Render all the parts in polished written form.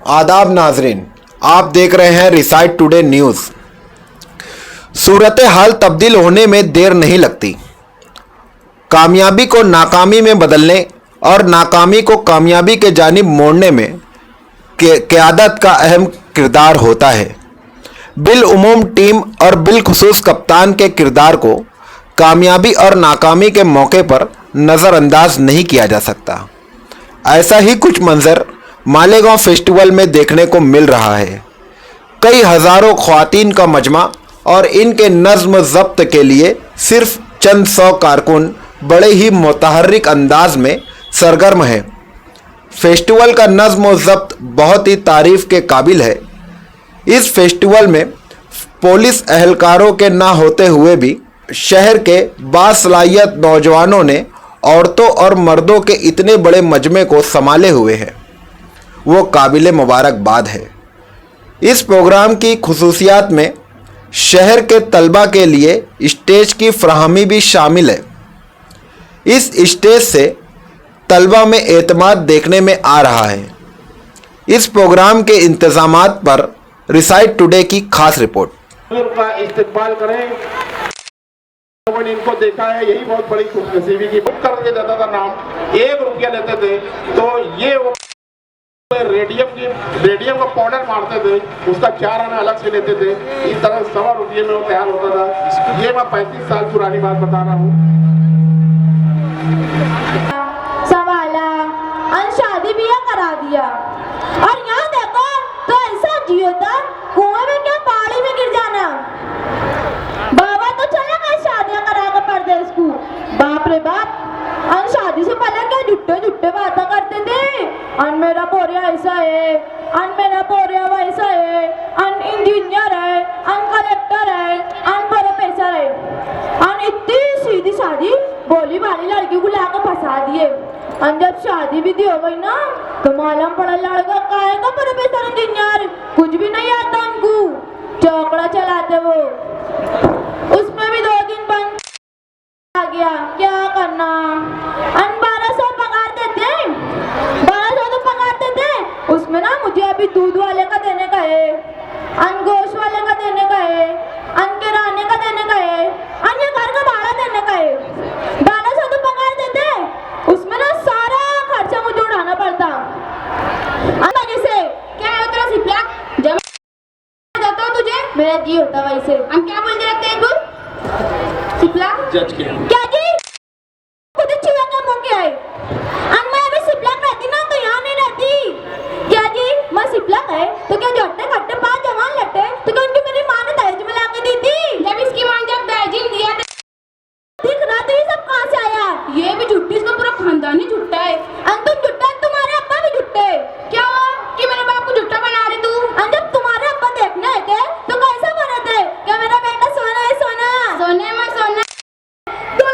आदाब नाजरीन, आप देख रहे हैं रिसाइट टुडे न्यूज़। सूरत हाल तब्दील होने में देर नहीं लगती। कामयाबी को नाकामी में बदलने और नाकामी को कामयाबी के जानिब मोड़ने में क़यादत का अहम किरदार होता है। बिलउमूम टीम और बिलखुसूस कप्तान के किरदार को कामयाबी और नाकामी के मौके पर नज़रअंदाज नहीं किया जा सकता। ऐसा ही कुछ मंजर मालेगांव फेस्टिवल में देखने को मिल रहा है। कई हज़ारों ख्वातीन का मजमा और इनके नज़्म ज़ब्त के लिए सिर्फ चंद सौ कारकुन बड़े ही मुतहर्रिक अंदाज में सरगर्म हैं। फेस्टिवल का नज़्म व ज़ब्त बहुत ही तारीफ़ के काबिल है। इस फेस्टिवल में पुलिस एहलकारों के ना होते हुए भी शहर के बासलाहियत नौजवानों ने औरतों और मर्दों के इतने बड़े मजमे को संभाले हुए हैं, वो काबिल मुबारकबाद है। इस प्रोग्राम की खुसूसियात में शहर के तलबा के लिए स्टेज की फराहमी भी शामिल है। इस स्टेज से तलबा में एतमाद देखने में आ रहा है। इस प्रोग्राम के इंतजामात पर रिसाइट टुडे की खास रिपोर्ट। का इस्तेमाल करें, मैंने इनको देखा है, यही बहुत बड़ी खुशनसीबी की। बुक करके देता था नाम, 1 रुपया लेते थे, तो ये वो रेडियम का पाउडर मारते थे, उसका 4 आना अलग से लेते थे। इस तरह 1.25 रुपये में वो तैयार होता था। ये मैं 35 साल पुरानी बात बता रहा हूँ। सवाला शादी भी करा दिया और यहाँ देखो तो ऐसा जियो था, कुएं में क्या पहाड़ी में गिर जाना। बाबा तो चला गया शादियां करा कर परदेश को। बाप रे बाप, अन शादी से पहले क्या झुट्टे झुट्टे बातें करते थे। अन मेरा पोरिया ऐसा है, अन मेरा पोरिया वैसा है, अन इंजीनियर है, अन कलेक्टर है, अन प्रोफेसर है। अन इतनी सीधी सादी बोली वाली लड़की को लाकर फंसा दिए। अन जब शादी विधि हो गई ना, तो मालूम पड़ा लड़का काहे का प्रोफेसर इंजीनियर, कुछ भी नहीं आता उनको, चौकड़ा चलाते वो। उसमें भी 2 दिन बंद आ गया, क्या करना। अन 1200 पगार देते, 1200 तो पगार देते, उसमें ना मुझे अभी दूध वाले का देने का है, अन गोश्त वाले का देने का है, अन किराने का देने का है, अन ये घर का भाड़ा देने का है। 1200 तो पगार देते, उसमें ना सारा खर्चा मुझे उठाना पड़ता। वजह से क्या है तेरा सिपला, जब जाता हूँ तुझे मेरा जी होता वैसे। हम क्या बोलते रहते हैं गुड सिपला जज के क्या जी खुद चुहा का मुंह क्या है। अन मैं अभी सिपला रहती ना तो यहाँ नहीं रहती। क्या जी मैं सिपला है तो क्या झट्टे खट्टे 5 जवान लट्टे तो क्या उनकी मेरी माँ ने दहेज में ला के दी थी। जब इसकी माँ जब दहेज दिया दिख रहा तो ये सब कहाँ से आया। ये भी झुट्टी, इसका पूरा खानदान ही झुट्टा है। अन तुम झुट्टा, तुम्हारे अब्बा भी झुट्टे। क्या कि मेरे बाप को झुट्टा बना रही तू। अन जब तुम्हारे अब्बा देखने आए थे तो कैसा बने थे, क्या मेरा बेटा सोना है सोना, सोने में सोना। तो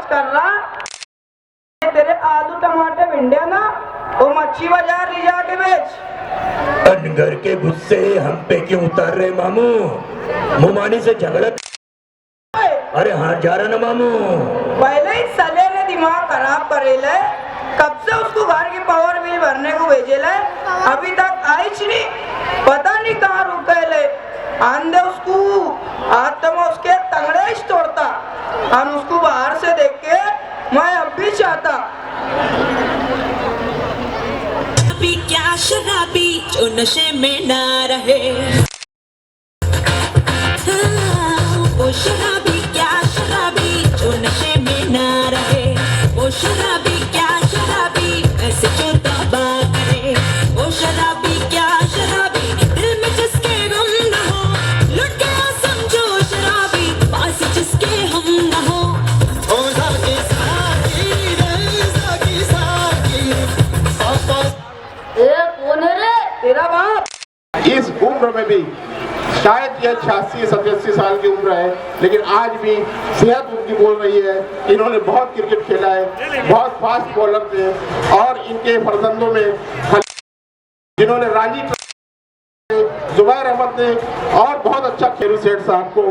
कर रहा? तेरे आलू टमाटर भिंडिया ना वो मच्छी बाजार ले जाके बेच। अनगर के गुस्से हम पे क्यों उतार रहे मामू? मुमानी से झगड़ा। अरे हाँ जा रहा ना मामू। पहले ही सले ने दिमाग खराब करेले। कब से उसको घर की पावर बिल भरने को भेजेले, अभी तक आई नहीं। पता नहीं कहाँ रुकेले। आंधे उसको आज तो मैं उसके तंगड़े ही तोड़ता। हम उसको बाहर से देख के मैं अब भी चाहता। शराबी क्या शराबी जो नशे में ना रहे। हाँ, वो शराबी क्या शराबी जो नशे में ना रहे। वो शराबी क्या शराबी ऐसे जो तौबा करे। वो शराबी क्या शराबी दिल में जिसके गम न हो। लुट गया समझो शराबी पास जिसके हम न हो। कौन है रे? तेरा बाप। इस उम्र में भी शायद ये 86-87 साल की उम्र है, लेकिन आज भी सेहत उनकी बोल रही है। इन्होंने बहुत क्रिकेट खेला है, बहुत फास्ट बॉलर थे और इनके फर्जंदों में जिन्होंने रांची जुबैर अहमद ने और बहुत अच्छा खेलू सेठ साहब को,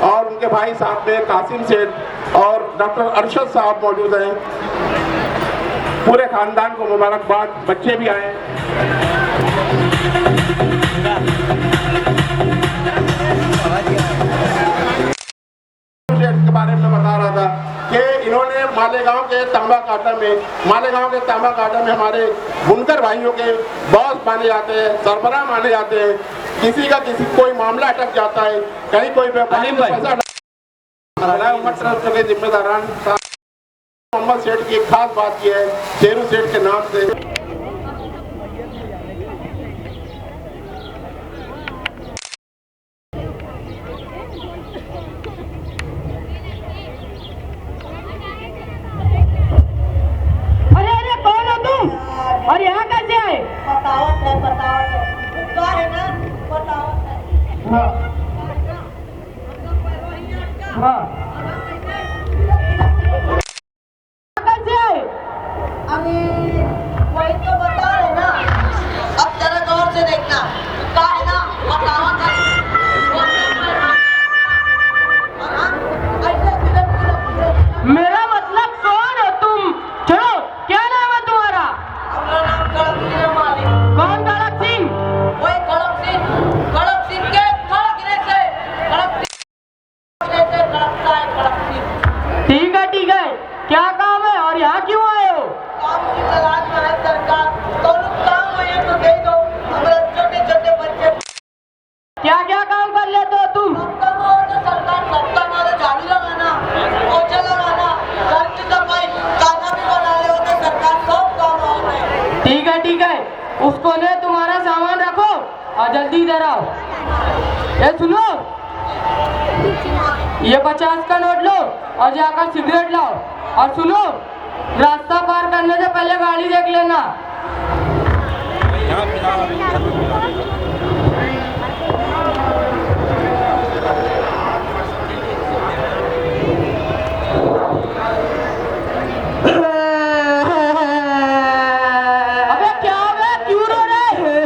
और उनके भाई साहब में कासिम सेठ और डॉक्टर अरशद साहब मौजूद हैं। पूरे खानदान को मुबारकबाद, बच्चे भी आए। के बारे में बता रहा था कि इन्होंने मालेगांव के तांबा काटा में हमारे बुनकर भाइयों के बॉस माने जाते हैं, सरबराह माने जाते हैं। किसी का कोई मामला अटक जाता है, कहीं कोई व्यापारी ट्रस्ट के जिम्मेदारान मोहम्मद सेठ की एक खास बात यह है, शेरू सेठ के नाम से और यहाँ कैसे आए? बतावत है क्या है ना, बतावत है। हाँ हाँ कैसे आए? अरे वही तो बता रहे ना। अब जरा गौर से देखना, क्या है ना, बतावत है। मेरा मतलब कौन हो तुम? चलो क्या नाम है तुम्हारा? अपना नाम कड़क सिंह है मालिक। कौन कड़क सिंह? वही कड़क सिंह के कड़क से कड़कता है कड़क सिंह। ठीक है, क्या काम है और यहाँ क्यों आए हो? काम की तलाश में है सरकार, तो काम है तो दे दो। हमारे छोटे छोटे बच्चे क्या क्या काम कर लेते हो तुम? काम हो तो सरकार सबका हमारा झाड़ू लगाना, पोछा लगाना, घर की सफाई, खाना भी बना ले हो तो सरकार सब काम हो रहे। ठीक है, उसको ने तुम्हारा सामान रखो और जल्दी इधर आओ। ये सुनो, ये 50 का नोट लो और जाकर सिगरेट लाओ। और सुनो, रास्ता पार करने से पहले गाड़ी देख लेना। अबे क्या हो गया, क्यों रो रहे?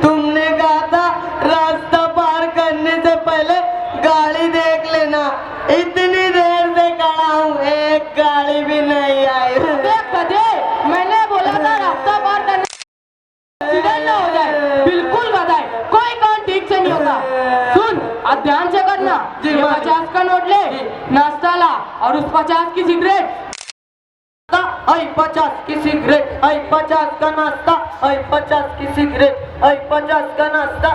तुमने कहा था रास्ता पार करने से पहले गाड़ी देख लेना। इतनी देर से खड़ा हूँ, एक गाड़ी भी नहीं आई। गधे, मैंने बोला था रास्ता पार करने एक्सीडेंट ना हो जाए। बिल्कुल गधा है, कोई काम ठीक से नहीं होता। सुन, अब ध्यान से करना। ये 50 का नोट ले, नाश्ता ला और उस 50 की सिगरेट। 50 की सिगरेट, 50 का नाश्ता, 50 की सिगरेट, 50 का नाश्ता,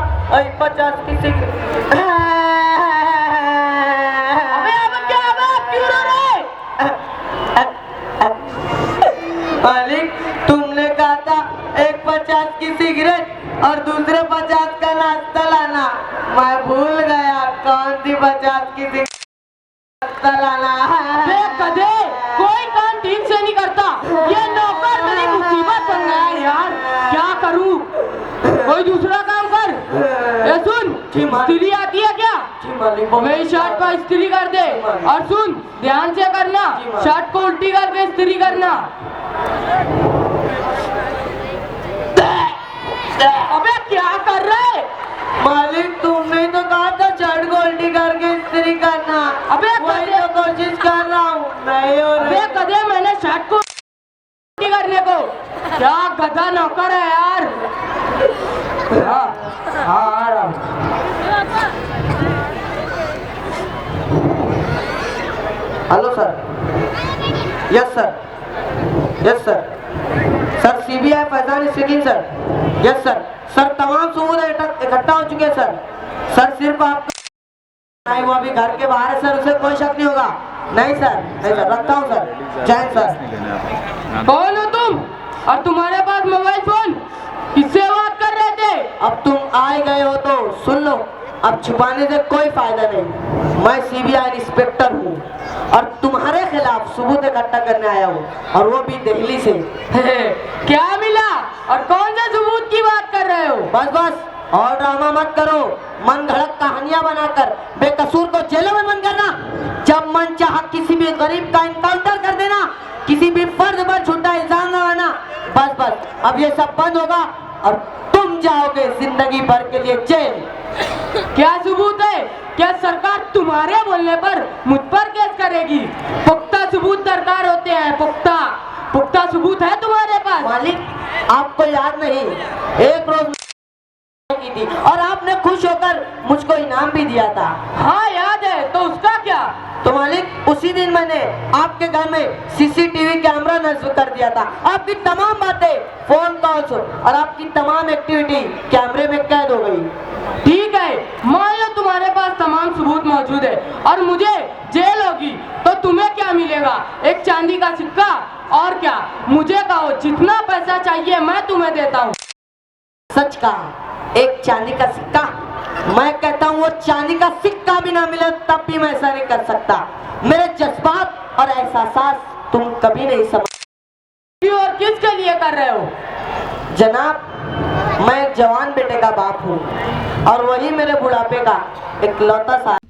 50 की सिगरेट। अबे अब क्या हुआ, क्यों रो रहे? मालिक, तुमने कहा था एक 50 की सिगरेट और दूसरे 50 का नाश्ता लाना। मैं भूल गया कौन सी 50 की सिगरेट लाना। गधे, कोई काम ठीक से नहीं करता। ये नौकर मेरी मुसीबत बन गया यार, क्या करूं? कोई दूसरा काम कर। ये सुन, मिस्त्री आती है क्या? मालिक। मेरी शर्ट को इस्त्री कर दे और सुन ध्यान से करना, शर्ट को उल्टी करके इस्त्री करना। अबे क्या कर रहे? मालिक तुमने तो कहा था शर्ट को उल्टी करके इस्त्री करना। अबे वही तो कोशिश कर रहा हूँ। नहीं हो अबे रही। कदे मैंने शर्ट को उल्टी करने को। क्या गधा नौकर है यार। हाँ आ रहा हूँ। Hello sir. Yes sir. Yes sir. Sir CBI Faizan speaking sir. Yes sir. Sir तमाम सबूत इकट्ठा हो चुके हैं सर। सर सिर्फ आप नहीं, वो अभी घर के बाहर है सर, उसे कोई शक नहीं होगा। नहीं सर, नहीं सर, रखता हूँ सर। जय सर। कौन हो तुम और तुम्हारे पास मोबाइल फोन? किससे बात कर रहे थे? अब तुम आए गए हो तो सुन लो, अब छुपाने से कोई फायदा नहीं। मैं सीबीआई इंस्पेक्टर हूँ और तुम्हारे खिलाफ सबूत इकट्ठा करने आया हूँ, और वो भी दिल्ली से। क्या मिला और कौन से सबूत की बात कर रहे हो? बस बस और ड्रामा मत करो, मन घड़क कहानियां बनाकर बेकसूर को जेलों में बंद करना। जब मन चाहा किसी भी गरीब का इनकाउंटर कर देना, किसी भी फर्द पर झूठा इल्जाम लगाना। बस बस अब ये सब बंद होगा और तुम जाओगे जिंदगी भर के लिए जेल। क्या सबूत है? क्या सरकार तुम्हारे बोलने पर मुझ पर केस करेगी? पुख्ता सबूत दरकार होते हैं, पुख्ता सबूत है तुम्हारे पास? मालिक आपको याद नहीं, एक रोज की थी और आपने खुश होकर मुझको इनाम भी दिया था। हाँ याद है, तो उसका क्या? तो मालिक उसी दिन मैंने आपके घर में सीसीटीवी कैमरा नस्ब कर दिया था। आपकी तमाम बातें, फोन कॉल्स और आपकी तमाम एक्टिविटी कैमरे में कैद हो गई। ठीक है, मान लो तुम्हारे पास तमाम सबूत मौजूद है और मुझे जेल होगी, तो तुम्हें क्या मिलेगा? एक चांदी का सिक्का। और क्या? मुझे कहो जितना पैसा चाहिए मैं तुम्हें देता हूँ। सच कहा, एक चांदी का सिक्का? मैं कहता हूँ वो चांदी का सिक्का भी ना मिले तब भी मैं ऐसा नहीं कर सकता। मेरे जज्बात और एहसास तुम कभी नहीं समझ। और किसके लिए कर रहे हो? जनाब मैं एक जवान बेटे का बाप हूँ और वही मेरे बुढ़ापे का इकलौता साथी।